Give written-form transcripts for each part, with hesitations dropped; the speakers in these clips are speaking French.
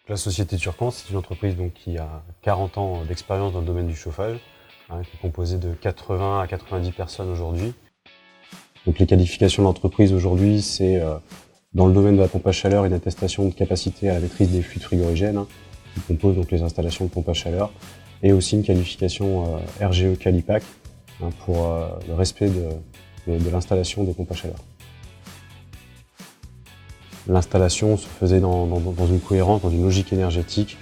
La société Turcan, c'est une entreprise qui a 40 ans d'expérience dans le domaine du chauffage, qui est composée de 80 à 90 personnes aujourd'hui. Donc les qualifications de l'entreprise aujourd'hui, c'est dans le domaine de la pompe à chaleur, une attestation de capacité à la maîtrise des fluides frigorigènes, qui compose donc les installations de pompe à chaleur, et aussi une qualification RGE Calipac pour le respect de l'installation des pompes à chaleur. L'installation se faisait dans une cohérence, dans une logique énergétique,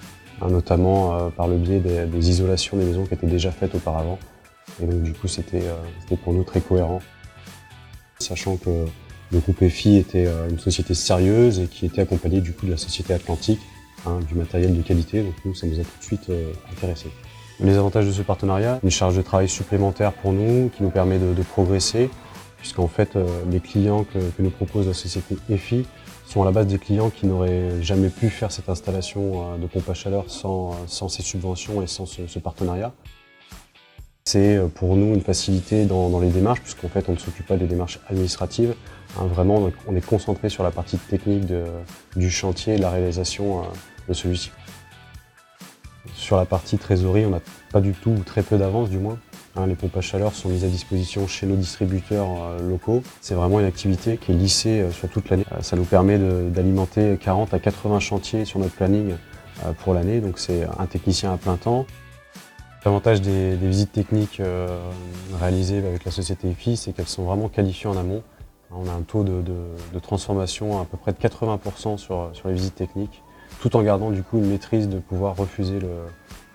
notamment par le biais des isolations des maisons qui étaient déjà faites auparavant. Et donc du coup c'était pour nous très cohérent. Sachant que le groupe EFI était une société sérieuse et qui était accompagnée du coup de la société Atlantique, du matériel de qualité, donc nous ça nous a tout de suite intéressés. Les avantages de ce partenariat, une charge de travail supplémentaire pour nous qui nous permet de progresser, puisqu'en fait les clients que nous propose la société EFI sont à la base des clients qui n'auraient jamais pu faire cette installation de pompe à chaleur sans ces subventions et sans ce partenariat. C'est pour nous une facilité dans les démarches, puisqu'en fait on ne s'occupe pas des démarches administratives. Vraiment, on est concentré sur la partie technique du chantier et de la réalisation de celui-ci. Sur la partie trésorerie, on n'a pas du tout, ou très peu d'avance du moins. Les pompes à chaleur sont mises à disposition chez nos distributeurs locaux. C'est vraiment une activité qui est lissée sur toute l'année. Ça nous permet d'alimenter 40 à 80 chantiers sur notre planning pour l'année, donc c'est un technicien à plein temps. L'avantage des visites techniques réalisées avec la société EFI, c'est qu'elles sont vraiment qualifiées en amont. On a un taux de transformation à peu près de 80% sur les visites techniques, tout en gardant du coup une maîtrise de pouvoir refuser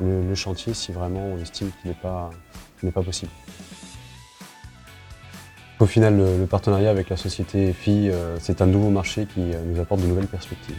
le chantier si vraiment on estime qu'il n'est pas possible. Au final, le partenariat avec la société EFI, c'est un nouveau marché qui nous apporte de nouvelles perspectives.